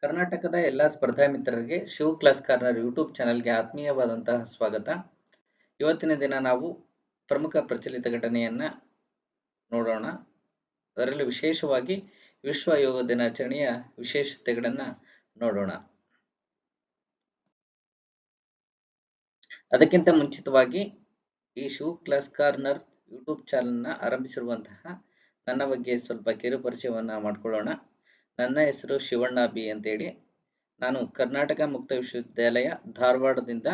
ಕರ್ನಾಟಕದ ಎಲ್ಲ ಸ್ಪರ್ಧಾ ಮಿತ್ರರಿಗೆ ಶಿವ್ ಕ್ಲಾಸ್ ಕಾರ್ನರ್ ಯೂಟ್ಯೂಬ್ ಚಾನೆಲ್ಗೆ ಆತ್ಮೀಯವಾದಂತಹ ಸ್ವಾಗತ. ಇವತ್ತಿನ ದಿನ ನಾವು ಪ್ರಮುಖ ಪ್ರಚಲಿತ ಘಟನೆಯನ್ನ ನೋಡೋಣ. ಅದರಲ್ಲಿ ವಿಶೇಷವಾಗಿ ವಿಶ್ವ ಯೋಗ ದಿನಾಚರಣೆಯ ವಿಶೇಷತೆಗಳನ್ನ ನೋಡೋಣ. ಅದಕ್ಕಿಂತ ಮುಂಚಿತವಾಗಿ ಈ ಶಿವ್ ಕ್ಲಾಸ್ ಕಾರ್ನರ್ ಯೂಟ್ಯೂಬ್ ಚಾನೆಲ್ನ ಆರಂಭಿಸಿರುವಂತಹ ನನ್ನ ಬಗ್ಗೆ ಸ್ವಲ್ಪ ಕಿರು ಪರಿಚಯವನ್ನ ಮಾಡಿಕೊಳ್ಳೋಣ. ನನ್ನ ಹೆಸರು ಶಿವಣ್ಣ ಬಿ ಅಂತೇಳಿ. ನಾನು ಕರ್ನಾಟಕ ಮುಕ್ತ ವಿಶ್ವವಿದ್ಯಾಲಯ ಧಾರವಾಡದಿಂದ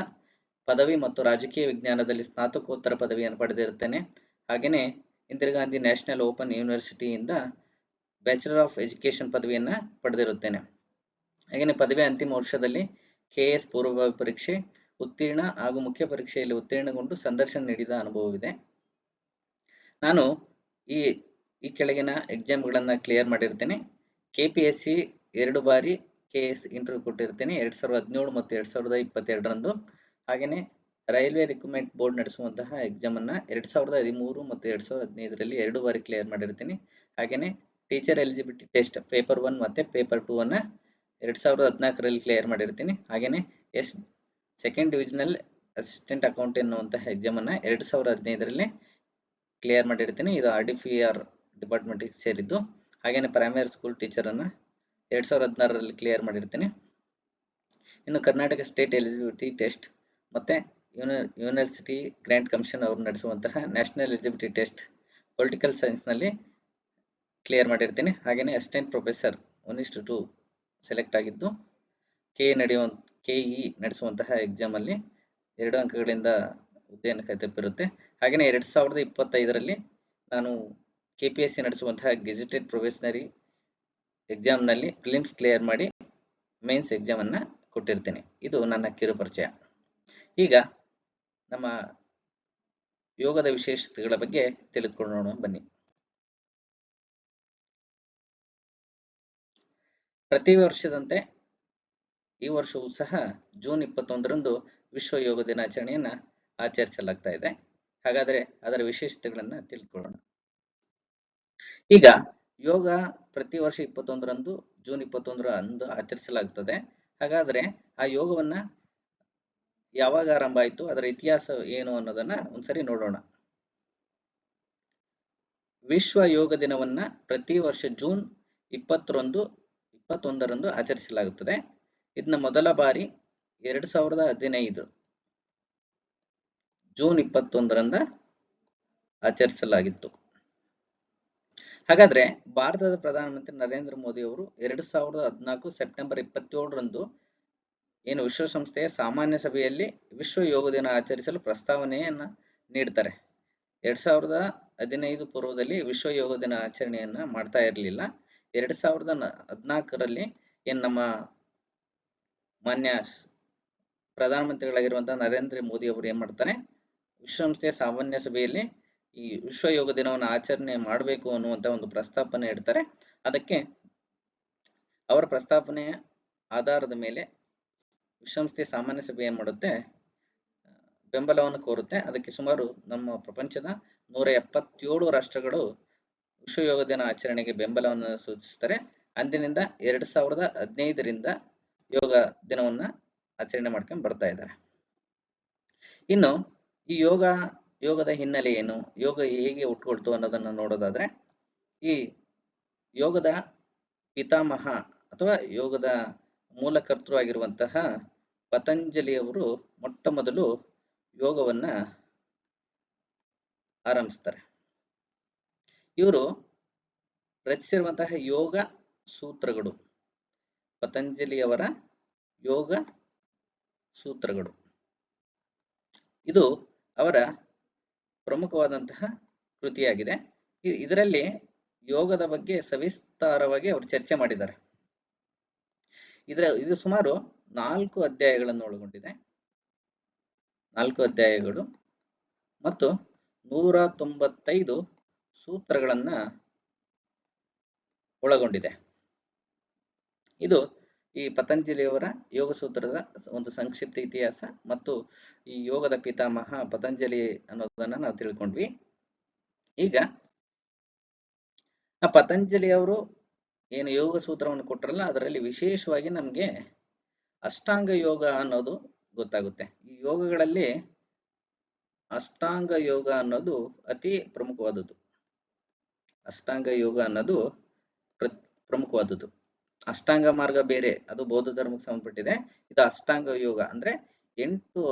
ಪದವಿ ಮತ್ತು ರಾಜಕೀಯ ವಿಜ್ಞಾನದಲ್ಲಿ ಸ್ನಾತಕೋತ್ತರ ಪದವಿಯನ್ನು ಪಡೆದಿರುತ್ತೇನೆ. ಹಾಗೆಯೇ ಇಂದಿರಾ ಗಾಂಧಿ ನ್ಯಾಷನಲ್ ಓಪನ್ ಯೂನಿವರ್ಸಿಟಿಯಿಂದ ಬ್ಯಾಚುಲರ್ ಆಫ್ ಎಜುಕೇಶನ್ ಪದವಿಯನ್ನು ಪಡೆದಿರುತ್ತೇನೆ. ಹಾಗೆಯೇ ಪದವಿ ಅಂತಿಮ ವರ್ಷದಲ್ಲಿ KS ಪೂರ್ವಭಾವಿ ಪರೀಕ್ಷೆ ಉತ್ತೀರ್ಣ ಹಾಗೂ ಮುಖ್ಯ ಪರೀಕ್ಷೆಯಲ್ಲಿ ಉತ್ತೀರ್ಣಗೊಂಡು ಸಂದರ್ಶನ ನೀಡಿದ ಅನುಭವವಿದೆ. ನಾನು ಈ ಕೆಳಗಿನ ಎಕ್ಸಾಮ್ಗಳನ್ನು ಕ್ಲಿಯರ್ ಮಾಡಿರ್ತೇನೆ. KPSC 2 ಬಾರಿ KS ಇಂಟರ್ವ್ಯೂ ಕೊಟ್ಟಿರ್ತೇನೆ 2017 ಮತ್ತು 2022ರಂದು. ಹಾಗೆಯೇ ರೈಲ್ವೆ ರಿಕ್ರೂಟ್ಮೆಂಟ್ ಬೋರ್ಡ್ ನಡೆಸುವಂತಹ ಎಕ್ಸಾಮ್ ಅನ್ನ 2013 ಮತ್ತು 2015ರಲ್ಲಿ 2 ಬಾರಿ ಕ್ಲಿಯರ್ ಮಾಡಿರ್ತೀನಿ. ಹಾಗೆಯೇ ಟೀಚರ್ ಎಲಿಜಿಬಿಲಿಟಿ ಟೆಸ್ಟ್ ಪೇಪರ್ 1 ಮತ್ತೆ ಪೇಪರ್ 2 ಅನ್ನ 2014ರಲ್ಲಿ ಕ್ಲಿಯರ್ ಮಾಡಿರ್ತೀನಿ. ಹಾಗೆಯೇ ಸೆಕೆಂಡ್ ಡಿವಿಷನಲ್ ಅಸಿಸ್ಟೆಂಟ್ ಅಕೌಂಟ್ ಎನ್ನುವಂತಹ ಎಕ್ಸಾಮ್ ಅನ್ನ 2015ರಲ್ಲಿ ಕ್ಲಿಯರ್ ಮಾಡಿರ್ತೀನಿ. ಇದು RDPR ಡಿಪಾರ್ಟ್ಮೆಂಟ್ಗೆ ಸೇರಿದ್ದು. ಹಾಗೆಯೇ ಪ್ರೈಮರಿ ಸ್ಕೂಲ್ ಟೀಚರ್ ಅನ್ನ 2016ರಲ್ಲಿ ಕ್ಲಿಯರ್ ಮಾಡಿರ್ತೀನಿ. ಇನ್ನು ಕರ್ನಾಟಕ ಸ್ಟೇಟ್ ಎಲಿಜಿಬಿಲಿಟಿ ಟೆಸ್ಟ್ ಮತ್ತೆ ಯೂನಿವರ್ಸಿಟಿ ಗ್ರಾಂಟ್ ಕಮಿಷನ್ ಅವರು ನಡೆಸುವಂತಹ national eligibility test political science ನಲ್ಲಿ ಕ್ಲಿಯರ್ ಮಾಡಿರ್ತೀನಿ. ಹಾಗೆಯೇ ಅಸಿಸ್ಟೆಂಟ್ ಪ್ರೊಫೆಸರ್ 1:2 ಸೆಲೆಕ್ಟ್ ಆಗಿದ್ದು KE ನಡೆಸುವಂತಹ ಎಕ್ಸಾಮ್ ಅಲ್ಲಿ 2 ಅಂಕಗಳಿಂದ ಹುದ್ದೆಯನ್ನು ಕೈತಪ್ಪಿರುತ್ತೆ. ಹಾಗೆಯೇ 2025ರಲ್ಲಿ ನಾನು KPSC ನಡೆಸುವಂತಹ ಗೆಜೆಟೆಡ್ ಪ್ರೊಫೆಷನರಿ ಎಕ್ಸಾಮ್ ನಲ್ಲಿ ಪ್ರಿಲಿಮ್ಸ್ ಕ್ಲಿಯರ್ ಮಾಡಿ ಮೇನ್ಸ್ ಎಕ್ಸಾಮ್ ಅನ್ನ ಕೊಟ್ಟಿರ್ತೇನೆ. ಇದು ನನ್ನ ಕಿರು ಪರಿಚಯ. ಈಗ ನಮ್ಮ ಯೋಗದ ವಿಶೇಷತೆಗಳ ಬಗ್ಗೆ ತಿಳಿದುಕೊಳ್ಳೋಣ ಬನ್ನಿ. ಪ್ರತಿ ವರ್ಷದಂತೆ ಈ ವರ್ಷವೂ ಸಹ ಜೂನ್ 21ರಂದು ವಿಶ್ವ ಯೋಗ ದಿನಾಚರಣೆಯನ್ನ ಆಚರಿಸಲಾಗ್ತಾ ಇದೆ. ಹಾಗಾದ್ರೆ ಅದರ ವಿಶೇಷತೆಗಳನ್ನ ತಿಳಿದುಕೊಳ್ಳೋಣ. ಈಗ ಯೋಗ ಪ್ರತಿ ವರ್ಷ 21ರಂದು ಜೂನ್ 21ರಂದು ಆಚರಿಸಲಾಗುತ್ತದೆ. ಹಾಗಾದ್ರೆ ಆ ಯೋಗವನ್ನ ಯಾವಾಗ ಆರಂಭ ಆಯಿತು, ಅದರ ಇತಿಹಾಸ ಏನು ಅನ್ನೋದನ್ನ ಒಂದ್ಸರಿ ನೋಡೋಣ. ವಿಶ್ವ ಯೋಗ ದಿನವನ್ನ ಪ್ರತಿ ವರ್ಷ ಜೂನ್ 21ರಂದು ಆಚರಿಸಲಾಗುತ್ತದೆ. ಇದನ್ನ ಮೊದಲ ಬಾರಿ 2015 ಜೂನ್ 21ರಂದು ಆಚರಿಸಲಾಗಿತ್ತು. ಹಾಗಾದ್ರೆ ಭಾರತದ ಪ್ರಧಾನಮಂತ್ರಿ ನರೇಂದ್ರ ಮೋದಿ ಅವರು 2014 ಸೆಪ್ಟೆಂಬರ್ 27ರಂದು ಏನು ವಿಶ್ವಸಂಸ್ಥೆಯ ಸಾಮಾನ್ಯ ಸಭೆಯಲ್ಲಿ ವಿಶ್ವ ಯೋಗ ದಿನ ಆಚರಿಸಲು ಪ್ರಸ್ತಾವನೆಯನ್ನ ನೀಡ್ತಾರೆ. 2015 ಪೂರ್ವದಲ್ಲಿ ವಿಶ್ವ ಯೋಗ ದಿನ ಆಚರಣೆಯನ್ನ ಮಾಡ್ತಾ ಇರಲಿಲ್ಲ. 2014ರಲ್ಲಿ ನಮ್ಮ ಮಾನ್ಯ ಪ್ರಧಾನಮಂತ್ರಿಗಳಾಗಿರುವಂತಹ ನರೇಂದ್ರ ಮೋದಿ ಅವರು ಏನ್ ಮಾಡ್ತಾರೆ, ವಿಶ್ವಸಂಸ್ಥೆಯ ಸಾಮಾನ್ಯ ಸಭೆಯಲ್ಲಿ ಈ ವಿಶ್ವ ಯೋಗ ದಿನವನ್ನು ಆಚರಣೆ ಮಾಡಬೇಕು ಅನ್ನುವಂತ ಒಂದು ಪ್ರಸ್ತಾಪನೆ ಇಡ್ತಾರೆ. ಅದಕ್ಕೆ ಅವರ ಪ್ರಸ್ತಾಪನೆಯ ಆಧಾರದ ಮೇಲೆ ವಿಶ್ವಸಂಸ್ಥೆಯ ಸಾಮಾನ್ಯ ಸಭೆ ಏನ್ ಮಾಡುತ್ತೆ, ಬೆಂಬಲವನ್ನು ಕೋರುತ್ತೆ. ಅದಕ್ಕೆ ಸುಮಾರು ನಮ್ಮ ಪ್ರಪಂಚದ 177 ರಾಷ್ಟ್ರಗಳು ವಿಶ್ವ ಯೋಗ ದಿನ ಆಚರಣೆಗೆ ಬೆಂಬಲವನ್ನು ಸೂಚಿಸುತ್ತಾರೆ. ಅಂದಿನಿಂದ 2015ರಿಂದ ಯೋಗ ದಿನವನ್ನ ಆಚರಣೆ ಮಾಡ್ಕೊಂಡು ಬರ್ತಾ ಇದ್ದಾರೆ. ಇನ್ನು ಈ ಯೋಗದ ಹಿನ್ನೆಲೆ ಏನು, ಯೋಗ ಹೇಗೆ ಹುಟ್ಟುಕೊಳ್ತು ಅನ್ನೋದನ್ನ ನೋಡೋದಾದ್ರೆ, ಈ ಯೋಗದ ಪಿತಾಮಹ ಅಥವಾ ಯೋಗದ ಮೂಲಕರ್ತೃ ಆಗಿರುವಂತಹ ಪತಂಜಲಿಯವರು ಮೊಟ್ಟ ಮೊದಲು ಯೋಗವನ್ನ ಆರಂಭಿಸ್ತಾರೆ. ಇವರು ರಚಿಸಿರುವಂತಹ ಯೋಗ ಸೂತ್ರಗಳು, ಪತಂಜಲಿಯವರ ಯೋಗ ಸೂತ್ರಗಳು, ಇದು ಅವರ ಪ್ರಮುಖವಾದಂತಹ ಕೃತಿಯಾಗಿದೆ. ಇದರಲ್ಲಿ ಯೋಗದ ಬಗ್ಗೆ ಸವಿಸ್ತಾರವಾಗಿ ಅವರು ಚರ್ಚೆ ಮಾಡಿದ್ದಾರೆ. ಇದು ಸುಮಾರು 4 ಅಧ್ಯಾಯಗಳನ್ನು ಒಳಗೊಂಡಿದೆ. 4 ಅಧ್ಯಾಯಗಳು ಮತ್ತು 195 ಸೂತ್ರಗಳನ್ನ ಒಳಗೊಂಡಿದೆ. ಇದು ಈ ಪತಂಜಲಿಯವರ ಯೋಗ ಸೂತ್ರದ ಒಂದು ಸಂಕ್ಷಿಪ್ತ ಇತಿಹಾಸ ಮತ್ತು ಈ ಯೋಗದ ಪಿತಾಮಹ ಪತಂಜಲಿ ಅನ್ನೋದನ್ನ ನಾವು ತಿಳ್ಕೊಂಡ್ವಿ. ಈಗ ಆ ಪತಂಜಲಿ ಅವರು ಏನು ಯೋಗ ಸೂತ್ರವನ್ನು ಕೊಟ್ಟರಲ್ಲ ಅದರಲ್ಲಿ ವಿಶೇಷವಾಗಿ ನಮಗೆ ಅಷ್ಟಾಂಗ ಯೋಗ ಅನ್ನೋದು ಗೊತ್ತಾಗುತ್ತೆ. ಈ ಯೋಗಗಳಲ್ಲಿ ಅಷ್ಟಾಂಗ ಯೋಗ ಅನ್ನೋದು ಅತಿ ಪ್ರಮುಖವಾದದ್ದು. ಅಷ್ಟಾಂಗ ಯೋಗ ಅನ್ನೋದು ಪ್ರಮುಖವಾದದ್ದು. ಅಷ್ಟಾಂಗ ಮಾರ್ಗ ಬೇರೆ, ಅದು ಬೌದ್ಧ ಧರ್ಮಕ್ಕೆ ಸಂಬಂಧಪಟ್ಟಿದೆ. ಇದು ಅಷ್ಟಾಂಗ ಯೋಗ ಅಂದ್ರೆ 8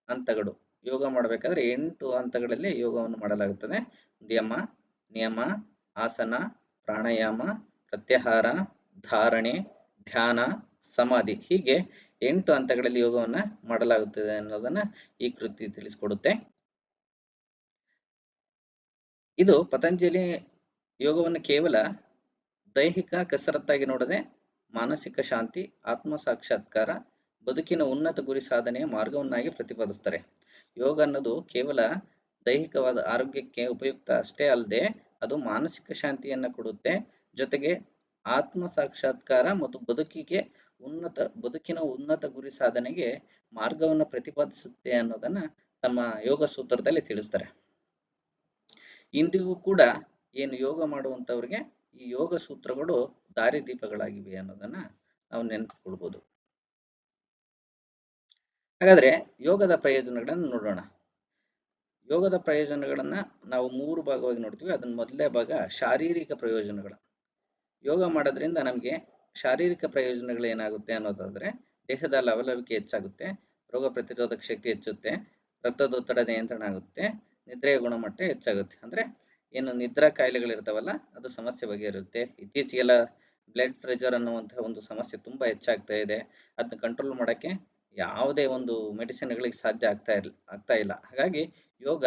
ಹಂತಗಳು. ಯೋಗ ಮಾಡಬೇಕಾದ್ರೆ 8 ಹಂತಗಳಲ್ಲಿ ಯೋಗವನ್ನು ಮಾಡಲಾಗುತ್ತದೆ. ಯಮ, ನಿಯಮ, ಆಸನ, ಪ್ರಾಣಾಯಾಮ, ಪ್ರತ್ಯಾಹಾರ, ಧಾರಣೆ, ಧ್ಯಾನ, ಸಮಾಧಿ, ಹೀಗೆ 8 ಹಂತಗಳಲ್ಲಿ ಯೋಗವನ್ನ ಮಾಡಲಾಗುತ್ತದೆ ಅನ್ನೋದನ್ನ ಈ ಕೃತಿ ತಿಳಿಸಿಕೊಡುತ್ತೆ. ಇದು ಪತಂಜಲಿ ಯೋಗವನ್ನು ಕೇವಲ ದೈಹಿಕ ಕಸರತ್ತಾಗಿ ನೋಡದೆ ಮಾನಸಿಕ ಶಾಂತಿ, ಆತ್ಮ ಸಾಕ್ಷಾತ್ಕಾರ, ಬದುಕಿನ ಉನ್ನತ ಗುರಿ ಸಾಧನೆಯ ಮಾರ್ಗವನ್ನಾಗಿ ಪ್ರತಿಪಾದಿಸ್ತಾರೆ. ಯೋಗ ಅನ್ನೋದು ಕೇವಲ ದೈಹಿಕವಾದ ಆರೋಗ್ಯಕ್ಕೆ ಉಪಯುಕ್ತ ಅಷ್ಟೇ ಅಲ್ಲದೆ ಅದು ಮಾನಸಿಕ ಶಾಂತಿಯನ್ನ ಕೊಡುತ್ತೆ, ಜೊತೆಗೆ ಆತ್ಮ ಸಾಕ್ಷಾತ್ಕಾರ ಮತ್ತು ಬದುಕಿನ ಉನ್ನತ ಗುರಿ ಸಾಧನೆಗೆ ಮಾರ್ಗವನ್ನು ಪ್ರತಿಪಾದಿಸುತ್ತೆ ಅನ್ನೋದನ್ನ ತಮ್ಮ ಯೋಗ ಸೂತ್ರದಲ್ಲಿ ತಿಳಿಸ್ತಾರೆ. ಇಂದಿಗೂ ಕೂಡ ಏನು ಯೋಗ ಮಾಡುವಂತವ್ರಿಗೆ ಈ ಯೋಗ ಸೂತ್ರಗಳು ದಾರಿದೀಪಗಳಾಗಿವೆ ಅನ್ನೋದನ್ನ ನಾವು ನೆನಪಿಸ್ಕೊಳ್ಬಹುದು. ಹಾಗಾದ್ರೆ ಯೋಗದ ಪ್ರಯೋಜನಗಳನ್ನು ನೋಡೋಣ. ಯೋಗದ ಪ್ರಯೋಜನಗಳನ್ನ ನಾವು 3 ಭಾಗವಾಗಿ ನೋಡ್ತೀವಿ. ಅದನ್ನ ಮೊದಲನೇ ಭಾಗ ಶಾರೀರಿಕ ಪ್ರಯೋಜನಗಳು. ಯೋಗ ಮಾಡೋದ್ರಿಂದ ನಮಗೆ ಶಾರೀರಿಕ ಪ್ರಯೋಜನಗಳು ಏನಾಗುತ್ತೆ ಅನ್ನೋದಾದ್ರೆ ದೇಹದ ಲವಲವಿಕೆ ಹೆಚ್ಚಾಗುತ್ತೆ, ರೋಗ ಪ್ರತಿರೋಧಕ ಶಕ್ತಿ ಹೆಚ್ಚುತ್ತೆ, ರಕ್ತದೊತ್ತಡ ನಿಯಂತ್ರಣ ಆಗುತ್ತೆ, ನಿದ್ರೆಯ ಗುಣಮಟ್ಟ ಹೆಚ್ಚಾಗುತ್ತೆ. ಅಂದ್ರೆ ಏನು ನಿದ್ರಾ ಕಾಯಿಲೆಗಳಿರ್ತಾವಲ್ಲ ಅದು ಸಮಸ್ಯೆ ಬಗೆಹರುತ್ತೆ. ಇತ್ತೀಚೆಗೆಲ್ಲ ಬ್ಲಡ್ ಪ್ರೆಷರ್ ಅನ್ನುವಂತಹ ಒಂದು ಸಮಸ್ಯೆ ತುಂಬಾ ಹೆಚ್ಚಾಗ್ತಾ ಇದೆ. ಅದನ್ನ ಕಂಟ್ರೋಲ್ ಮಾಡಕ್ಕೆ ಯಾವುದೇ ಒಂದು ಮೆಡಿಸಿನ್ಗಳಿಗೆ ಸಾಧ್ಯ ಆಗ್ತಾ ಇಲ್ಲ. ಹಾಗಾಗಿ ಯೋಗ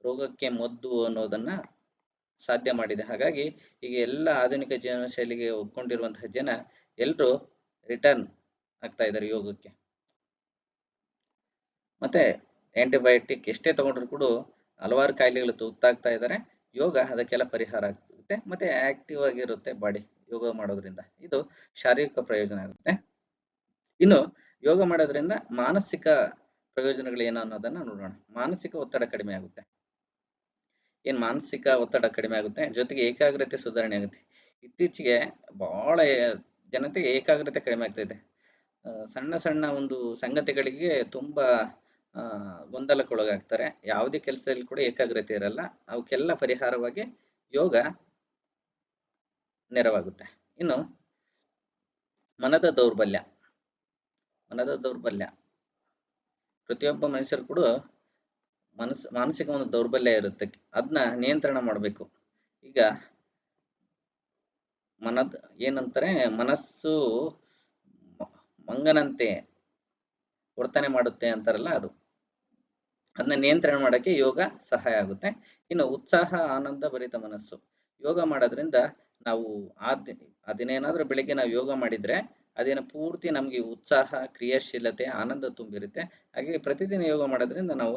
ರೋಗಕ್ಕೆ ಮದ್ದು ಅನ್ನೋದನ್ನ ಸಾಧ್ಯ ಮಾಡಿದೆ. ಹಾಗಾಗಿ ಈಗ ಎಲ್ಲ ಆಧುನಿಕ ಜೀವನ ಶೈಲಿಗೆ ಒಪ್ಕೊಂಡಿರುವಂತಹ ಜನ ಎಲ್ಲರೂ ರಿಟರ್ನ್ ಆಗ್ತಾ ಇದ್ದಾರೆ ಯೋಗಕ್ಕೆ. ಮತ್ತೆ ಆಂಟಿಬಯೋಟಿಕ್ ಎಷ್ಟೇ ತಗೊಂಡ್ರು ಕೂಡ ಹಲವಾರು ಕಾಯಿಲೆಗಳು ತುತ್ತಾಗ್ತಾ ಇದ್ದಾರೆ. ಯೋಗ ಅದಕ್ಕೆಲ್ಲ ಪರಿಹಾರ ಆಗ್ತಿರುತ್ತೆ, ಮತ್ತೆ ಆಕ್ಟಿವ್ ಆಗಿರುತ್ತೆ ಬಾಡಿ ಯೋಗ ಮಾಡೋದ್ರಿಂದ. ಇದು ಶಾರೀರಿಕ ಪ್ರಯೋಜನ ಆಗುತ್ತೆ. ಇನ್ನು ಯೋಗ ಮಾಡೋದ್ರಿಂದ ಮಾನಸಿಕ ಪ್ರಯೋಜನಗಳು ಏನು ಅನ್ನೋದನ್ನ ನೋಡೋಣ. ಮಾನಸಿಕ ಒತ್ತಡ ಕಡಿಮೆ ಆಗುತ್ತೆ. ಮಾನಸಿಕ ಒತ್ತಡ ಕಡಿಮೆ ಆಗುತ್ತೆ, ಜೊತೆಗೆ ಏಕಾಗ್ರತೆ ಸುಧಾರಣೆ ಆಗುತ್ತೆ. ಇತ್ತೀಚೆಗೆ ಬಹಳ ಜನತೆಗೆ ಏಕಾಗ್ರತೆ ಕಡಿಮೆ ಆಗ್ತಾ ಇದೆ. ಸಣ್ಣ ಸಣ್ಣ ಒಂದು ಸಂಗತಿಗಳಿಗೆ ತುಂಬಾ ಗೊಂದಲಕ್ಕೊಳಗಾಗ್ತಾರೆ. ಯಾವುದೇ ಕೆಲಸದಲ್ಲಿ ಕೂಡ ಏಕಾಗ್ರತೆ ಇರಲ್ಲ. ಅವಕ್ಕೆಲ್ಲ ಪರಿಹಾರವಾಗಿ ಯೋಗ ನೆರವಾಗುತ್ತೆ. ಇನ್ನು ಮನದ ದೌರ್ಬಲ್ಯ. ಪ್ರತಿಯೊಬ್ಬ ಮನುಷ್ಯರು ಕೂಡ ಮಾನಸಿಕ ಒಂದು ದೌರ್ಬಲ್ಯ ಇರುತ್ತೆ, ಅದನ್ನ ನಿಯಂತ್ರಣ ಮಾಡಬೇಕು. ಈಗ ಏನಂತಾರೆ, ಮನಸ್ಸು ಮಂಗನಂತೆ ವರ್ತನೆ ಮಾಡುತ್ತೆ ಅಂತಾರಲ್ಲ, ಅದನ್ನ ನಿಯಂತ್ರಣ ಮಾಡಕ್ಕೆ ಯೋಗ ಸಹಾಯ ಆಗುತ್ತೆ. ಇನ್ನು ಉತ್ಸಾಹ, ಆನಂದ ಭರಿತ ಮನಸ್ಸು. ಯೋಗ ಮಾಡೋದ್ರಿಂದ ನಾವು ಅದೇನಾದ್ರೂ ಬೆಳಿಗ್ಗೆ ನಾವು ಯೋಗ ಮಾಡಿದ್ರೆ ಅದೇನ ಪೂರ್ತಿ ನಮ್ಗೆ ಉತ್ಸಾಹ, ಕ್ರಿಯಾಶೀಲತೆ, ಆನಂದ ತುಂಬಿರುತ್ತೆ. ಹಾಗೆ ಪ್ರತಿದಿನ ಯೋಗ ಮಾಡೋದ್ರಿಂದ ನಾವು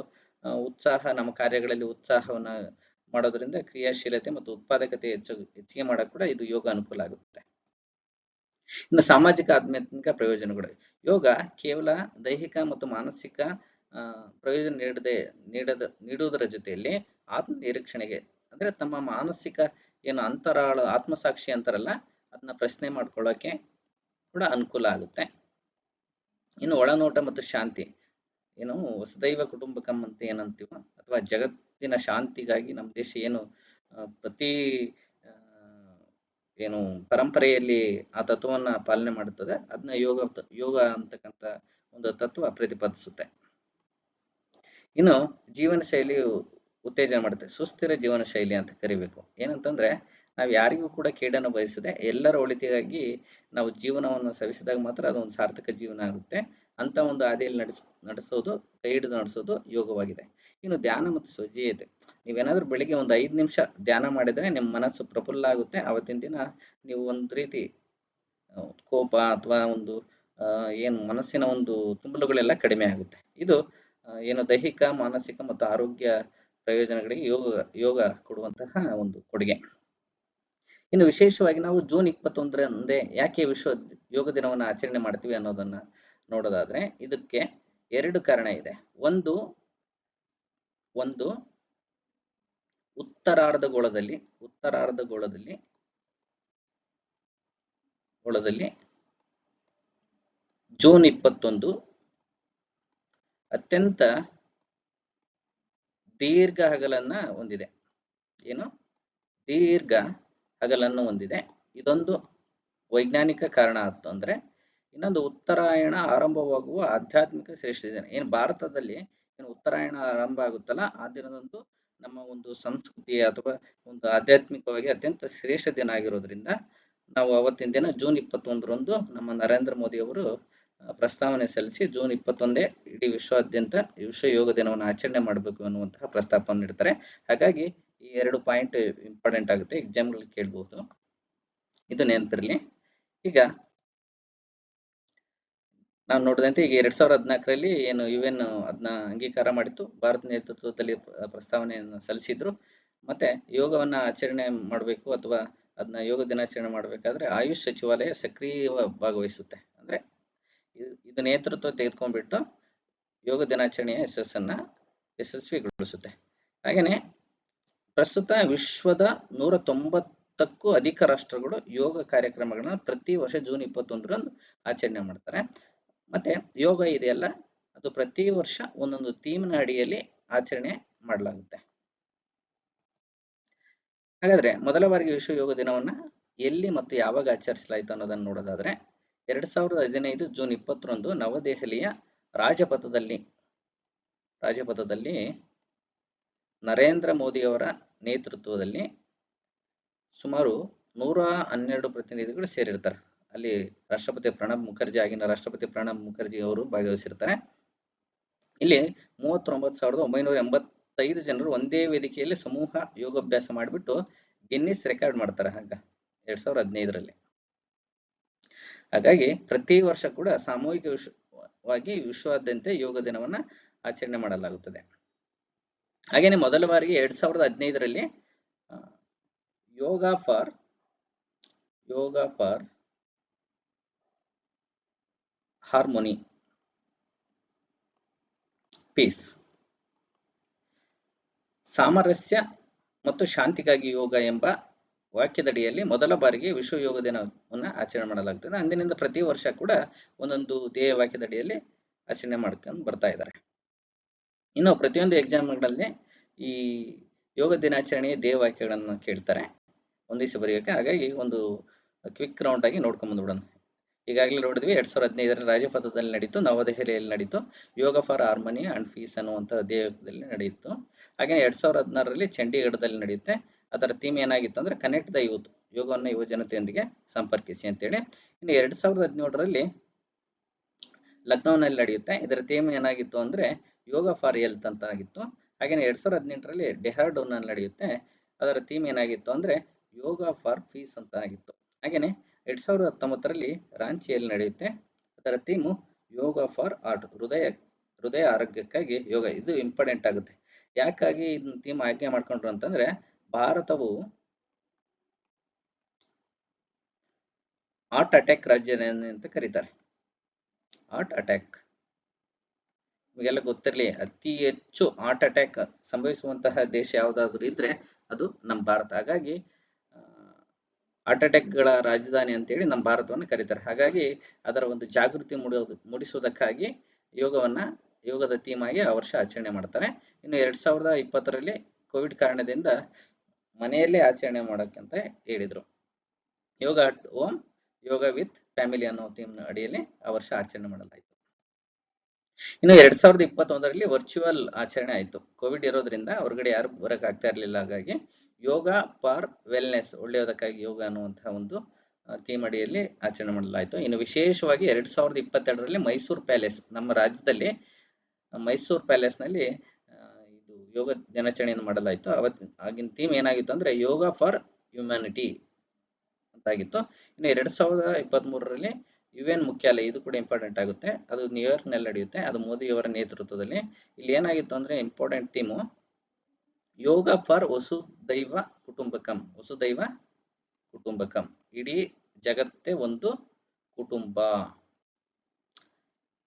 ಉತ್ಸಾಹ, ನಮ್ಮ ಕಾರ್ಯಗಳಲ್ಲಿ ಉತ್ಸಾಹವನ್ನ ಮಾಡೋದ್ರಿಂದ ಕ್ರಿಯಾಶೀಲತೆ ಮತ್ತು ಉತ್ಪಾದಕತೆ ಹೆಚ್ಚಿಗೆ ಮಾಡಕ್ ಕೂಡ ಇದು ಯೋಗ ಅನುಕೂಲ ಆಗುತ್ತೆ. ಇನ್ನು ಸಾಮಾಜಿಕ ಆಧ್ಯಾತ್ಮಿಕ ಪ್ರಯೋಜನಗಳು. ಯೋಗ ಕೇವಲ ದೈಹಿಕ ಮತ್ತು ಮಾನಸಿಕ ಪ್ರಯೋಜನ ನೀಡುವುದರ ಜೊತೆಯಲ್ಲಿ ಆತ್ಮ ನಿರೀಕ್ಷಣೆಗೆ, ಅಂದ್ರೆ ತಮ್ಮ ಮಾನಸಿಕ ಏನು ಅಂತರಾಳ ಆತ್ಮಸಾಕ್ಷಿ ಅಂತಾರಲ್ಲ, ಅದನ್ನ ಪ್ರಶ್ನೆ ಮಾಡ್ಕೊಳ್ಳೋಕೆ ಕೂಡ ಅನುಕೂಲ ಆಗುತ್ತೆ. ಇನ್ನು ಒಳನೋಟ ಮತ್ತು ಶಾಂತಿ. ವಸುದೈವ ಕುಟುಂಬಕಂ ಅಂತ ಏನಂತೀವ, ಅಥವಾ ಜಗತ್ತಿನ ಶಾಂತಿಗಾಗಿ ನಮ್ಮ ದೇಶ ಪ್ರತಿ ಪರಂಪರೆಯಲ್ಲಿ ಆ ತತ್ವವನ್ನ ಪಾಲನೆ ಮಾಡುತ್ತದೆ, ಅದನ್ನ ಯೋಗ ಅಂತಕ್ಕಂಥ ಒಂದು ತತ್ವ ಪ್ರತಿಪಾದಿಸುತ್ತೆ. ಇನ್ನು ಜೀವನ ಶೈಲಿಯು ಉತ್ತೇಜನ ಮಾಡುತ್ತೆ. ಸುಸ್ಥಿರ ಜೀವನ ಶೈಲಿ ಅಂತ ಕರಿಬೇಕು. ಏನಂತಂದ್ರೆ ನಾವು ಯಾರಿಗೂ ಕೂಡ ಕೇಡನ್ನು ಬಯಸದೆ ಎಲ್ಲರ ಒಳಿತಿಗಾಗಿ ನಾವು ಜೀವನವನ್ನು ಸವಿಸಿದಾಗ ಮಾತ್ರ ಅದೊಂದು ಸಾರ್ಥಕ ಜೀವನ ಆಗುತ್ತೆ. ಅಂತ ಒಂದು ಹಾದಿಯಲ್ಲಿ ನಡೆಸೋದು, ಕೈ ಹಿಡಿದು ನಡೆಸೋದು ಯೋಗವಾಗಿದೆ. ಇನ್ನು ಧ್ಯಾನ ಮತ್ತು ಸ್ವಜ್ಜೀಯತೆ. ನೀವೇನಾದ್ರೂ ಬೆಳಿಗ್ಗೆ ಒಂದು 5 ನಿಮಿಷ ಧ್ಯಾನ ಮಾಡಿದ್ರೆ ನಿಮ್ಮ ಮನಸ್ಸು ಪ್ರಫುಲ್ಲ ಆಗುತ್ತೆ. ಅವತ್ತಿನ ದಿನ ನೀವು ಒಂದು ರೀತಿ ಕೋಪ ಅಥವಾ ಒಂದು ಮನಸ್ಸಿನ ಒಂದು ತುಂಬಲುಗಳೆಲ್ಲ ಕಡಿಮೆ ಆಗುತ್ತೆ. ಇದು ದೈಹಿಕ, ಮಾನಸಿಕ ಮತ್ತು ಆರೋಗ್ಯ ಪ್ರಯೋಜನಗಳಿಗೆ ಯೋಗ ಕೊಡುವಂತಹ ಒಂದು ಕೊಡುಗೆ. ಇನ್ನು ವಿಶೇಷವಾಗಿ ನಾವು ಜೂನ್ 21ರಂದೇ ಯಾಕೆ ವಿಶ್ವ ಯೋಗ ದಿನವನ್ನು ಆಚರಣೆ ಮಾಡ್ತೀವಿ ಅನ್ನೋದನ್ನ ನೋಡೋದಾದ್ರೆ ಇದಕ್ಕೆ 2 ಕಾರಣ ಇದೆ. ಒಂದು ಉತ್ತರಾರ್ಧಗೋಳದಲ್ಲಿ ಒಳದಲ್ಲಿ ಜೂನ್ 21 ಅತ್ಯಂತ ದೀರ್ಘ ಹಗಲನ್ನ ಹೊಂದಿದೆ. ಏನು? ದೀರ್ಘ ಹಗಲನ್ನು ಹೊಂದಿದೆ. ಇದೊಂದು ವೈಜ್ಞಾನಿಕ ಕಾರಣ ಆಯ್ತು ಅಂದ್ರೆ, ಇನ್ನೊಂದು ಉತ್ತರಾಯಣ ಆರಂಭವಾಗುವ ಆಧ್ಯಾತ್ಮಿಕ ಶ್ರೇಷ್ಠ ದಿನ. ಏನು ಭಾರತದಲ್ಲಿ ಏನು ಉತ್ತರಾಯಣ ಆರಂಭ ಆಗುತ್ತಲ್ಲ, ಆ ದಿನದಂದು ನಮ್ಮ ಒಂದು ಸಂಸ್ಕೃತಿ ಅಥವಾ ಒಂದು ಆಧ್ಯಾತ್ಮಿಕವಾಗಿ ಅತ್ಯಂತ ಶ್ರೇಷ್ಠ ದಿನ ಆಗಿರೋದ್ರಿಂದ ನಾವು ಅವತ್ತಿನ ದಿನ ಜೂನ್ 21ರಂದು ನಮ್ಮ ನರೇಂದ್ರ ಮೋದಿ ಅವರು ಪ್ರಸ್ತಾವನೆ ಸಲ್ಲಿಸಿ ಜೂನ್ 21 ಇಡೀ ವಿಶ್ವಾದ್ಯಂತ ವಿಶ್ವ ಯೋಗ ದಿನವನ್ನು ಆಚರಣೆ ಮಾಡಬೇಕು ಅನ್ನುವಂತಹ ಪ್ರಸ್ತಾಪವನ್ನು ನೀಡ್ತಾರೆ. ಹಾಗಾಗಿ ಈ 2 ಪಾಯಿಂಟ್ ಇಂಪಾರ್ಟೆಂಟ್ ಆಗುತ್ತೆ, ಎಕ್ಸಾಮ್ಗಳಲ್ಲಿ ಕೇಳಬಹುದು, ಇದು ನೆನಪಿರಲಿ. ಈಗ ನಾವು ನೋಡಿದಂತೆ ಈಗ 2014ರಲ್ಲಿ ಏನು UN ಅದನ್ನ ಅಂಗೀಕಾರ ಮಾಡಿತ್ತು, ಭಾರತ ನೇತೃತ್ವದಲ್ಲಿ ಪ್ರಸ್ತಾವನೆಯನ್ನು ಸಲ್ಲಿಸಿದ್ರು. ಮತ್ತೆ ಯೋಗವನ್ನ ಆಚರಣೆ ಮಾಡಬೇಕು ಅಥವಾ ಅದನ್ನ ಯೋಗ ದಿನಾಚರಣೆ ಮಾಡಬೇಕಾದ್ರೆ ಆಯುಷ್ ಸಚಿವಾಲಯ ಸಕ್ರಿಯ ಭಾಗವಹಿಸುತ್ತೆ. ಅಂದ್ರೆ ಇದು ನೇತೃತ್ವ ತೆಗೆದುಕೊಂಡ್ಬಿಟ್ಟು ಯೋಗ ದಿನಾಚರಣೆಯ ಯಶಸ್ವಿಗೊಳಿಸುತ್ತೆ. ಹಾಗೇನೆ ಪ್ರಸ್ತುತ ವಿಶ್ವದ 190ಕ್ಕೂ ಅಧಿಕ ರಾಷ್ಟ್ರಗಳು ಯೋಗ ಕಾರ್ಯಕ್ರಮಗಳನ್ನ ಪ್ರತಿ ವರ್ಷ ಜೂನ್ 21ರಂದು ಆಚರಣೆ ಮಾಡ್ತಾರೆ. ಮತ್ತೆ ಯೋಗ ಇದೆಯಲ್ಲ, ಅದು ಪ್ರತಿ ವರ್ಷ ಒಂದೊಂದು ಥೀಮ್ನ ಅಡಿಯಲ್ಲಿ ಆಚರಣೆ ಮಾಡಲಾಗುತ್ತೆ. ಹಾಗಾದ್ರೆ ಮೊದಲ ಬಾರಿಗೆ ವಿಶ್ವ ಯೋಗ ದಿನವನ್ನ ಎಲ್ಲಿ ಮತ್ತು ಯಾವಾಗ ಆಚರಿಸಲಾಯಿತು ಅನ್ನೋದನ್ನು ನೋಡೋದಾದ್ರೆ 2015 ಜೂನ್ 20ರಂದು ನವದೆಹಲಿಯ ರಾಜಪಥದಲ್ಲಿ ನರೇಂದ್ರ ಮೋದಿ ಅವರ ನೇತೃತ್ವದಲ್ಲಿ ಸುಮಾರು 112 ಪ್ರತಿನಿಧಿಗಳು ಸೇರಿರ್ತಾರೆ. ಅಲ್ಲಿ ರಾಷ್ಟ್ರಪತಿ ಪ್ರಣಬ್ ಮುಖರ್ಜಿ, ಆಗಿನ ರಾಷ್ಟ್ರಪತಿ ಪ್ರಣಬ್ ಮುಖರ್ಜಿ ಅವರು ಭಾಗವಹಿಸಿರ್ತಾರೆ. ಇಲ್ಲಿ 39,985 ಜನರು ಒಂದೇ ವೇದಿಕೆಯಲ್ಲಿ ಸಮೂಹ ಯೋಗಾಭ್ಯಾಸ ಮಾಡಿಬಿಟ್ಟು ಗಿನ್ನಿಸ್ ರೆಕಾರ್ಡ್ ಮಾಡ್ತಾರೆ ಆಗ 2015ರಲ್ಲಿ. ಹಾಗಾಗಿ ಪ್ರತಿ ವರ್ಷ ಕೂಡ ಸಾಮೂಹಿಕವಾಗಿ ವಿಶ್ವಾದ್ಯಂತ ಯೋಗ ದಿನವನ್ನ ಆಚರಣೆ ಮಾಡಲಾಗುತ್ತದೆ. ಹಾಗೇನೆ ಮೊದಲ ಬಾರಿಗೆ 2015ರಲ್ಲಿ ಯೋಗ ಫಾರ್ ಹಾರ್ಮೋನಿ ಪೀಸ್, ಸಾಮರಸ್ಯ ಮತ್ತು ಶಾಂತಿಗಾಗಿ ಯೋಗ ಎಂಬ ವಾಕ್ಯದಡಿಯಲ್ಲಿ ಮೊದಲ ಬಾರಿಗೆ ವಿಶ್ವ ಯೋಗ ದಿನವನ್ನು ಆಚರಣೆ ಮಾಡಲಾಗುತ್ತದೆ. ಅಂದಿನಿಂದ ಪ್ರತಿ ವರ್ಷ ಕೂಡ ಒಂದೊಂದು ಧ್ಯೇಯ ವಾಕ್ಯದಡಿಯಲ್ಲಿ ಆಚರಣೆ ಮಾಡ್ಕೊಂಡು ಬರ್ತಾ ಇದ್ದಾರೆ. ಇನ್ನು ಪ್ರತಿಯೊಂದು ಎಕ್ಸಾಮ್ಗಳಲ್ಲಿ ಈ ಯೋಗ ದಿನಾಚರಣೆಯ ಧ್ಯೇಯ ವಾಕ್ಯಗಳನ್ನು ಕೇಳ್ತಾರೆ, ಒಂದಿವ್ಸ ಬರೆಯೋಕೆ. ಹಾಗಾಗಿ ಒಂದು ಕ್ವಿಕ್ ರೌಂಡ್ ಆಗಿ ನೋಡ್ಕೊಂಡ್ ಬಂದ್ಬಿಡೋಣ. ಈಗಾಗಲೇ ನೋಡಿದ್ವಿ 2015ರ ರಾಜಪಥದಲ್ಲಿ ನಡೀತು, ನವದೆಹಲಿಯಲ್ಲಿ ನಡೀತು. ಯೋಗ ಫಾರ್ ಹಾರ್ಮನಿ ಅಂಡ್ ಪೀಸ್ ಅನ್ನುವಂತಹ ಧ್ಯೇಯದಲ್ಲಿ ನಡೆಯಿತು. ಹಾಗೆ 2016ರಲ್ಲಿ ಚಂಡೀಗಢದಲ್ಲಿ ನಡೆಯುತ್ತೆ. ಅದರ ಥೀಮ್ ಏನಾಗಿತ್ತು ಅಂದ್ರೆ ಕನೆಕ್ಟ್ ದ ಯೂತ್, ಯೋಗವನ್ನು ಯುವ ಜನತೆಯೊಂದಿಗೆ ಸಂಪರ್ಕಿಸಿ ಅಂತೇಳಿ. ಇನ್ನು 2017ರಲ್ಲಿ ಲಕ್ನೋನಲ್ಲಿ ನಡೆಯುತ್ತೆ. ಇದರ ಥೀಮ್ ಏನಾಗಿತ್ತು ಅಂದ್ರೆ ಯೋಗ ಫಾರ್ ಹೆಲ್ತ್ ಅಂತ ಆಗಿತ್ತು. ಹಾಗೆ 2018ರಲ್ಲಿ ಡೆಹ್ರಾಡೂನ್ ನಲ್ಲಿ ನಡೆಯುತ್ತೆ. ಅದರ ಥೀಮ್ ಏನಾಗಿತ್ತು ಅಂದ್ರೆ ಯೋಗ ಫಾರ್ ಪೀಸ್ ಅಂತ ಆಗಿತ್ತು. ಹಾಗೇನೆ 2019ರಲ್ಲಿ ರಾಂಚಿಯಲ್ಲಿ ನಡೆಯುತ್ತೆ. ಅದರ ಥೀಮು ಯೋಗ ಫಾರ್ ಆರ್ಟ್, ಹೃದಯ ಆರೋಗ್ಯಕ್ಕಾಗಿ ಯೋಗ. ಇದು ಇಂಪಾರ್ಟೆಂಟ್ ಆಗುತ್ತೆ. ಯಾಕಾಗಿ ಇದನ್ನ ಥೀಮ್ ಆಯ್ಕೆ ಮಾಡ್ಕೊಂಡ್ರು ಅಂತಂದ್ರೆ, ಭಾರತವು ಹಾರ್ಟ್ ಅಟ್ಯಾಕ್ ರಾಜ್ಯ ಅಂತ ಕರೀತಾರೆ. ಹಾರ್ಟ್ ಅಟ್ಯಾಕ್ ನಿಮಗೆಲ್ಲ ಗೊತ್ತಿರಲಿ, ಅತಿ ಹೆಚ್ಚು ಹಾರ್ಟ್ ಅಟ್ಯಾಕ್ ಸಂಭವಿಸುವಂತಹ ದೇಶ ಯಾವುದಾದ್ರೂ ಇದ್ರೆ ಅದು ನಮ್ಮ ಭಾರತ. ಹಾಗಾಗಿ ಹಾರ್ಟ್ ಅಟ್ಯಾಕ್ಗಳ ರಾಜಧಾನಿ ಅಂತೇಳಿ ನಮ್ಮ ಭಾರತವನ್ನು ಕರೀತಾರೆ. ಹಾಗಾಗಿ ಅದರ ಒಂದು ಜಾಗೃತಿ ಮೂಡಿಸುವುದಕ್ಕಾಗಿ ಯೋಗದ ಥೀಮ್ ಆಗಿ ಆ ವರ್ಷ ಆಚರಣೆ ಮಾಡ್ತಾರೆ. ಇನ್ನು 2020ರಲ್ಲಿ ಕೋವಿಡ್ ಕಾರಣದಿಂದ ಮನೆಯಲ್ಲೇ ಆಚರಣೆ ಮಾಡೋಕ್ಕಂತ ಹೇಳಿದ್ರು. Yoga at home, yoga with family ಅನ್ನೋ ಥೀಮ್ ಅಡಿಯಲ್ಲಿ ಆ ವರ್ಷ ಆಚರಣೆ ಮಾಡಲಾಯಿತು. ಇನ್ನು 2021ರಲ್ಲಿ ವರ್ಚುವಲ್ ಆಚರಣೆ ಆಯಿತು. ಕೋವಿಡ್ ಇರೋದ್ರಿಂದ ಹೊರಗಡೆ ಯಾರು ಬರಕ್ ಆಗ್ತಾ ಇರಲಿಲ್ಲ. ಹಾಗಾಗಿ ಯೋಗ ಫಾರ್ ವೆಲ್ನೆಸ್, ಒಳ್ಳೆಯದಕ್ಕಾಗಿ ಯೋಗ ಅನ್ನುವಂತಹ ಒಂದು ಥೀಮ್ ಅಡಿಯಲ್ಲಿ ಆಚರಣೆ ಮಾಡಲಾಯಿತು. ಇನ್ನು ವಿಶೇಷವಾಗಿ 2022ರಲ್ಲಿ ಮೈಸೂರು ಪ್ಯಾಲೇಸ್, ನಮ್ಮ ರಾಜ್ಯದಲ್ಲಿ ಮೈಸೂರು ಪ್ಯಾಲೇಸ್ನಲ್ಲಿ ಇದು ಯೋಗ ದಿನಾಚರಣೆಯನ್ನು ಮಾಡಲಾಯಿತು. ಆಗಿನ ಥೀಮ್ ಏನಾಗಿತ್ತು ಅಂದ್ರೆ ಯೋಗ ಫಾರ್ ಹ್ಯುಮ್ಯಾನಿಟಿ ಅಂತಾಗಿತ್ತು. ಇನ್ನು 2023ರಲ್ಲಿ UN ಮುಖ್ಯಾಲಯ, ಇದು ಕೂಡ ಇಂಪಾರ್ಟೆಂಟ್ ಆಗುತ್ತೆ. ಅದು ನ್ಯೂಯಾರ್ಕ್ ನಲ್ಲಿ ನಡೆಯುತ್ತೆ. ಅದು ಮೋದಿಯವರ ನೇತೃತ್ವದಲ್ಲಿ. ಇಲ್ಲಿ ಏನಾಗಿತ್ತು ಅಂದ್ರೆ ಇಂಪಾರ್ಟೆಂಟ್ ಥೀಮು ಯೋಗ ಫಾರ್ ವಸುದೈವ ಕುಟುಂಬಕಂ, ಇಡೀ ಜಗತ್ತೇ ಒಂದು ಕುಟುಂಬ.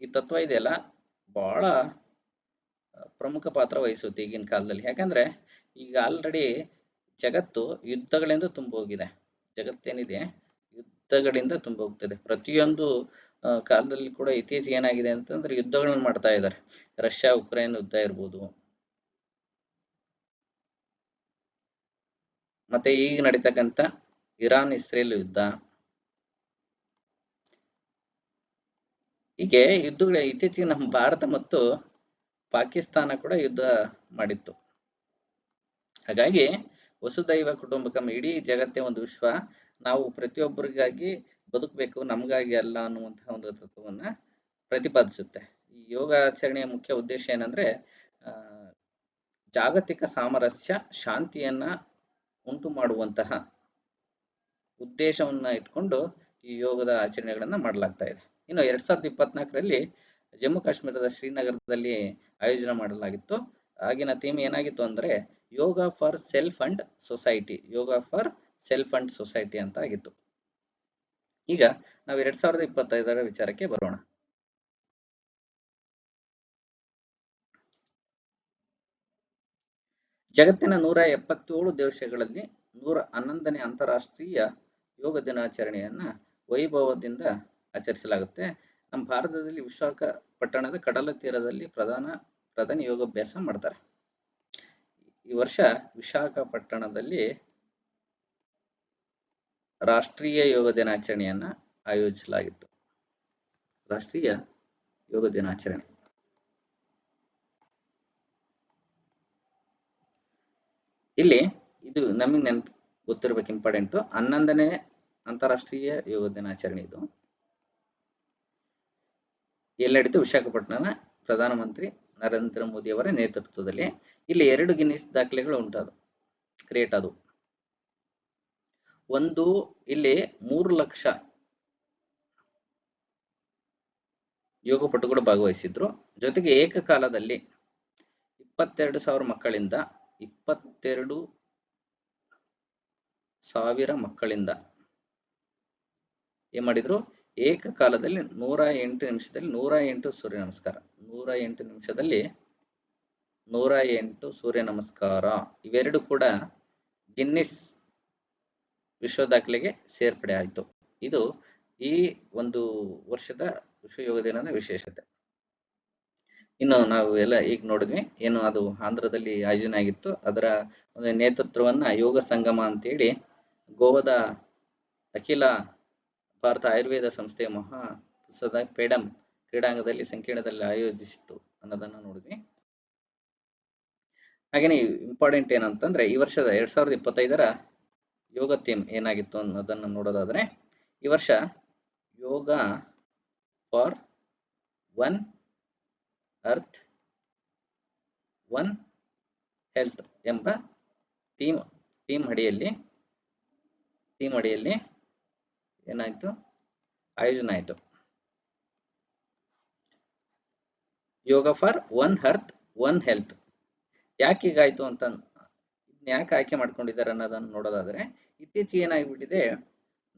ಈ ತತ್ವ ಇದೆಯಲ್ಲ ಬಹಳ ಪ್ರಮುಖ ಪಾತ್ರ ವಹಿಸುತ್ತೆ ಈಗಿನ ಕಾಲದಲ್ಲಿ. ಯಾಕಂದ್ರೆ ಈಗ ಆಲ್ರೆಡಿ ಜಗತ್ತು ಯುದ್ಧಗಳಿಂದ ತುಂಬ ಹೋಗಿದೆ. ಜಗತ್ತೇನಿದೆ ಯುದ್ಧಗಳಿಂದ ತುಂಬ ಹೋಗ್ತದೆ. ಪ್ರತಿಯೊಂದು ಕಾಲದಲ್ಲಿ ಕೂಡ ಇತ್ತೀಚೆಗೆ ಏನಾಗಿದೆ ಅಂತಂದ್ರೆ ಯುದ್ಧಗಳನ್ನು ಮಾಡ್ತಾ ಇದ್ದಾರೆ. ರಷ್ಯಾ ಉಕ್ರೇನ್ ಯುದ್ಧ ಇರ್ಬೋದು, ಮತ್ತೆ ಈಗ ನಡೀತಕ್ಕಂಥ ಇರಾನ್ ಇಸ್ರೇಲ್ ಯುದ್ಧ, ಹೀಗೆ ಯುದ್ಧಗಳು ಇತ್ತೀಚೆಗೆ ನಮ್ಮ ಭಾರತ ಮತ್ತು ಪಾಕಿಸ್ತಾನ ಕೂಡ ಯುದ್ಧ ಮಾಡಿತ್ತು. ಹಾಗಾಗಿ ವಸುದೈವ ಕುಟುಂಬಕಂ, ಇಡೀ ಜಗತ್ತೇ ಒಂದು ವಿಶ್ವ, ನಾವು ಪ್ರತಿಯೊಬ್ಬರಿಗಾಗಿ ಬದುಕಬೇಕು, ನಮಗಾಗಿ ಅಲ್ಲ ಅನ್ನುವಂತಹ ಒಂದು ತತ್ವವನ್ನ ಪ್ರತಿಪಾದಿಸುತ್ತೆ. ಈ ಯೋಗ ಆಚರಣೆಯ ಮುಖ್ಯ ಉದ್ದೇಶ ಏನಂದ್ರೆ ಜಾಗತಿಕ ಸಾಮರಸ್ಯ, ಶಾಂತಿಯನ್ನ ಉಂಟು ಮಾಡುವಂತಹ ಉದ್ದೇಶವನ್ನ ಇಟ್ಕೊಂಡು ಈ ಯೋಗದ ಆಚರಣೆಗಳನ್ನ ಮಾಡಲಾಗ್ತಾ ಇದೆ. ಇನ್ನು 2024ರಲ್ಲಿ ಜಮ್ಮು ಕಾಶ್ಮೀರದ ಶ್ರೀನಗರದಲ್ಲಿ ಆಯೋಜನೆ ಮಾಡಲಾಗಿತ್ತು. ಆಗಿನ ಥೀಮ್ ಏನಾಗಿತ್ತು ಅಂದ್ರೆ yoga for self and society, yoga for self and society ಅಂತ ಆಗಿತ್ತು. ಈಗ ನಾವು 2025ರ ವಿಚಾರಕ್ಕೆ ಬರೋಣ. ಜಗತ್ತಿನ 177 ದೇಶಗಳಲ್ಲಿ 111ನೇ ಅಂತಾರಾಷ್ಟ್ರೀಯ ಯೋಗ ದಿನಾಚರಣೆಯನ್ನ ವೈಭವದಿಂದ ಆಚರಿಸಲಾಗುತ್ತೆ. ನಮ್ಮ ಭಾರತದಲ್ಲಿ ವಿಶಾಖಪಟ್ಟಣದ ಕಡಲ ತೀರದಲ್ಲಿ ಪ್ರಧಾನಿ ಯೋಗಾಭ್ಯಾಸ ಮಾಡ್ತಾರೆ. ಈ ವರ್ಷ ವಿಶಾಖಪಟ್ಟಣದಲ್ಲಿ ರಾಷ್ಟ್ರೀಯ ಯೋಗ ದಿನಾಚರಣೆಯನ್ನ ಆಯೋಜಿಸಲಾಗಿತ್ತು. ರಾಷ್ಟ್ರೀಯ ಯೋಗ ದಿನಾಚರಣೆ ಇಲ್ಲಿ ಇದು ನಮಗೆ ನೆನಪು ಗೊತ್ತಿರ್ಬೇಕು, ಇಂಪಾರ್ಟೆಂಟ್. 11ನೇ ಅಂತಾರಾಷ್ಟ್ರೀಯ ಯೋಗ ದಿನಾಚರಣೆ ಇದು ಎಲ್ಲಿ ನಡೀತು? ವಿಶಾಖಪಟ್ಟಣನ ಪ್ರಧಾನಮಂತ್ರಿ ನರೇಂದ್ರ ಮೋದಿ ಅವರ ನೇತೃತ್ವದಲ್ಲಿ. ಇಲ್ಲಿ 2 ಗಿನ್ನಿಸ್ ದಾಖಲೆಗಳು ಉಂಟಾದವು, ಕ್ರಿಯೇಟ್ ಆದವು. ಒಂದು, ಇಲ್ಲಿ 3 ಲಕ್ಷ ಯೋಗಪಟುಗಳು ಭಾಗವಹಿಸಿದ್ರು. ಜೊತೆಗೆ ಏಕಕಾಲದಲ್ಲಿ 22,000 ಮಕ್ಕಳಿಂದ 22,000 ಮಕ್ಕಳಿಂದ ಏನ್ ಮಾಡಿದ್ರು? ಏಕಕಾಲದಲ್ಲಿ 108 ನಿಮಿಷದಲ್ಲಿ 108 ಸೂರ್ಯ ನಮಸ್ಕಾರ, 108 ನಿಮಿಷದಲ್ಲಿ 108 ಸೂರ್ಯ ನಮಸ್ಕಾರ, ಇವೆರಡು ಕೂಡ ಗಿನ್ನಿಸ್ ವಿಶ್ವ ದಾಖಲೆಗೆ ಸೇರ್ಪಡೆ ಆಯಿತು. ಇದು ಈ ಒಂದು ವರ್ಷದ ವಿಶ್ವ ಯೋಗ ದಿನದ ವಿಶೇಷತೆ. ಇನ್ನು ನಾವು ಎಲ್ಲ ಈಗ ನೋಡಿದ್ವಿ, ಏನು ಅದು ಆಂಧ್ರದಲ್ಲಿ ಆಯೋಜನೆ ಆಗಿತ್ತು. ಅದರ ಒಂದು ನೇತೃತ್ವವನ್ನ ಯೋಗ ಸಂಗಮ ಅಂತೇಳಿ ಗೋವಾದ ಅಖಿಲ ಭಾರತ ಆಯುರ್ವೇದ ಸಂಸ್ಥೆಯ ಪೇಡಂ ಕ್ರೀಡಾಂಗಣದಲ್ಲಿ ಸಂಕೀರ್ಣದಲ್ಲಿ ಆಯೋಜಿಸಿತ್ತು ಅನ್ನೋದನ್ನ ನೋಡಿದ್ವಿ. ಹಾಗೇನೆ ಇಂಪಾರ್ಟೆಂಟ್ ಏನಂತಂದ್ರೆ ಈ ವರ್ಷದ 2025ರ ಯೋಗ ಥೀಮ್ ಏನಾಗಿತ್ತು ಅನ್ನೋದನ್ನ ನೋಡೋದಾದ್ರೆ, ಈ ವರ್ಷ yoga for one earth one health ಎಂಬ ಥೀಮ್ ಅಡಿಯಲ್ಲಿ ಏನಾಯ್ತು? ಆಯೋಜನೆ ಆಯಿತು. Yoga for one earth one health. ಯಾಕೆ ಹೀಗಾಯ್ತು ಅಂತ, ಯಾಕೆ ಆಯ್ಕೆ ಮಾಡ್ಕೊಂಡಿದ್ದಾರೆ ಅನ್ನೋದನ್ನು ನೋಡೋದಾದ್ರೆ, ಇತ್ತೀಚೆಗೆ ಏನಾಗ್ಬಿಟ್ಟಿದೆ,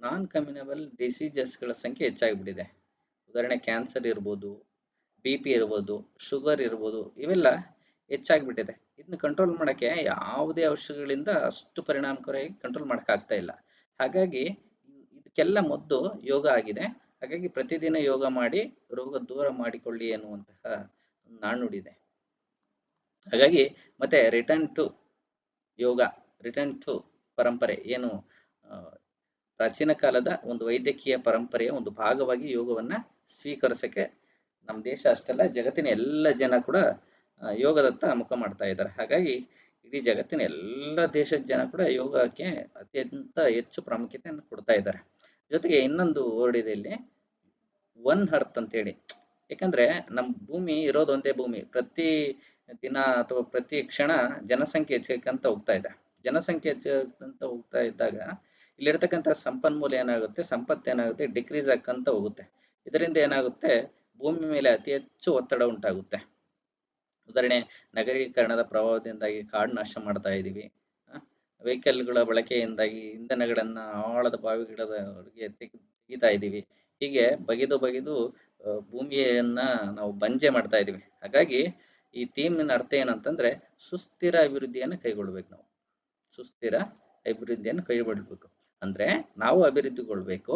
ನಾನ್ ಕಮ್ಯುನಬಲ್ ಡಿಸೀಸಸ್ಗಳ ಸಂಖ್ಯೆ ಹೆಚ್ಚಾಗಿಬಿಟ್ಟಿದೆ. ಉದಾಹರಣೆ ಕ್ಯಾನ್ಸರ್ ಇರ್ಬೋದು, BP ಇರ್ಬೋದು, ಶುಗರ್ ಇರ್ಬೋದು, ಇವೆಲ್ಲ ಹೆಚ್ಚಾಗ್ಬಿಟ್ಟಿದೆ. ಇದನ್ನ ಕಂಟ್ರೋಲ್ ಮಾಡಕ್ಕೆ ಯಾವುದೇ ಔಷಧಿಗಳಿಂದ ಅಷ್ಟು ಪರಿಣಾಮಕಾರಿಯಾಗಿ ಕಂಟ್ರೋಲ್ ಮಾಡಕ್ ಆಗ್ತಾ ಇಲ್ಲ. ಹಾಗಾಗಿ ಇದಕ್ಕೆಲ್ಲ ಮದ್ದು ಯೋಗ ಆಗಿದೆ. ಹಾಗಾಗಿ ಪ್ರತಿದಿನ ಯೋಗ ಮಾಡಿ ರೋಗ ದೂರ ಮಾಡಿಕೊಳ್ಳಿ ಎನ್ನುವಂತಹ ನಾಣ್ಣುಡಿದೆ. ಹಾಗಾಗಿ ಮತ್ತೆ return to yoga, return to ಪರಂಪರೆ, ಏನು ಪ್ರಾಚೀನ ಕಾಲದ ಒಂದು ವೈದ್ಯಕೀಯ ಪರಂಪರೆಯ ಒಂದು ಭಾಗವಾಗಿ ಯೋಗವನ್ನ ಸ್ವೀಕರಿಸಕ್ಕೆ ನಮ್ಮ ದೇಶ ಅಷ್ಟೆಲ್ಲ ಜಗತ್ತಿನ ಎಲ್ಲ ಜನ ಕೂಡ ಯೋಗದತ್ತ ಮುಖ ಮಾಡ್ತಾ ಇದ್ದಾರೆ. ಹಾಗಾಗಿ ಇಡೀ ಜಗತ್ತಿನ ಎಲ್ಲ ದೇಶದ ಜನ ಕೂಡ ಯೋಗಕ್ಕೆ ಅತ್ಯಂತ ಹೆಚ್ಚು ಪ್ರಾಮುಖ್ಯತೆಯನ್ನು ಕೊಡ್ತಾ ಇದ್ದಾರೆ. ಜೊತೆಗೆ ಇನ್ನೊಂದು ವರ್ಡ್ ಇದೆ ಇಲ್ಲಿ, ಒನ್ ಅರ್ತ್ ಅಂತೇಳಿ. ಯಾಕಂದ್ರೆ ನಮ್ಮ ಭೂಮಿ ಇರೋದು ಒಂದೇ ಭೂಮಿ. ಪ್ರತಿ ದಿನ ಅಥವಾ ಪ್ರತಿ ಕ್ಷಣ ಜನಸಂಖ್ಯೆ ಹೆಚ್ಚಕ್ಕಂತ ಹೋಗ್ತಾ ಇದೆ. ಜನಸಂಖ್ಯೆ ಹೆಚ್ಚಕ್ಕಂತ ಹೋಗ್ತಾ ಇದ್ದಾಗ ಇಲ್ಲಿರ್ತಕ್ಕಂಥ ಸಂಪನ್ಮೂಲ ಏನಾಗುತ್ತೆ, ಸಂಪತ್ತು ಏನಾಗುತ್ತೆ, ಡಿಕ್ರೀಸ್ ಆಕ್ಕಂತ ಹೋಗುತ್ತೆ. ಇದರಿಂದ ಏನಾಗುತ್ತೆ, ಭೂಮಿ ಮೇಲೆ ಅತಿ ಹೆಚ್ಚು ಒತ್ತಡ ಉಂಟಾಗುತ್ತೆ. ಉದಾಹರಣೆ, ನಗರೀಕರಣದ ಪ್ರಭಾವದಿಂದಾಗಿ ಕಾಡು ನಾಶ ಮಾಡ್ತಾ ಇದೀವಿ. ವೆಹಿಕಲ್ಗಳ ಬಳಕೆಯಿಂದಾಗಿ ಇಂಧನಗಳನ್ನ ಆಳದ ಬಾವಿಗಳವರೆಗೆ ತೆಗಿತಾ ಇದೀವಿ. ಹೀಗೆ ಬಗೆದು ಭೂಮಿಯನ್ನ ನಾವು ಬಂಜೆ ಮಾಡ್ತಾ ಇದೀವಿ. ಹಾಗಾಗಿ ಈ ಥೀಮ್ನ ಅರ್ಥ ಏನಂತಂದ್ರೆ ಸುಸ್ಥಿರ ಅಭಿವೃದ್ಧಿಯನ್ನು ಕೈಗೊಳ್ಬೇಕು. ನಾವು ಸುಸ್ಥಿರ ಅಭಿವೃದ್ಧಿಯನ್ನು ಕೈಗೊಳ್ಳಬೇಕು. ಅಂದ್ರೆ ನಾವು ಅಭಿವೃದ್ಧಿಗೊಳ್ಬೇಕು,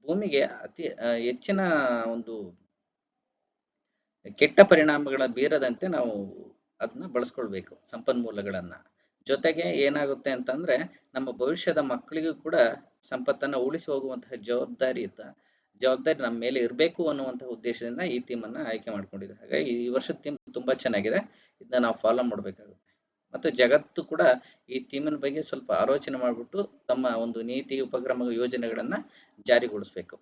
ಭೂಮಿಗೆ ಅತಿ ಹೆಚ್ಚಿನ ಒಂದು ಕೆಟ್ಟ ಪರಿಣಾಮಗಳ ಬೀರದಂತೆ ನಾವು ಅದನ್ನ ಬಳಸ್ಕೊಳ್ಬೇಕು ಸಂಪನ್ಮೂಲಗಳನ್ನ. ಜೊತೆಗೆ ಏನಾಗುತ್ತೆ ಅಂತಂದ್ರೆ ನಮ್ಮ ಭವಿಷ್ಯದ ಮಕ್ಕಳಿಗೂ ಕೂಡ ಸಂಪತ್ತನ್ನ ಉಳಿಸಿ ಹೋಗುವಂತಹ ಜವಾಬ್ದಾರಿ ನಮ್ಮ ಮೇಲೆ ಇರಬೇಕು ಅನ್ನುವಂತಹ ಉದ್ದೇಶದಿಂದ ಈ ಥೀಮ್ ಅನ್ನ ಆಯ್ಕೆ ಮಾಡ್ಕೊಂಡಿದೆ. ಹಾಗಾಗಿ ಈ ವರ್ಷದ ಥೀಮ್ ತುಂಬಾ ಚೆನ್ನಾಗಿದೆ, ಇದನ್ನ ನಾವು ಫಾಲೋ ಮಾಡ್ಬೇಕಾಗುತ್ತೆ. ಮತ್ತು ಜಗತ್ತು ಕೂಡ ಈ ಥೀಮಿನ ಬಗ್ಗೆ ಸ್ವಲ್ಪ ಆಲೋಚನೆ ಮಾಡಿಬಿಟ್ಟು ತಮ್ಮ ಒಂದು ನೀತಿ ಉಪಕ್ರಮ ಯೋಜನೆಗಳನ್ನ ಜಾರಿಗೊಳಿಸಬೇಕು.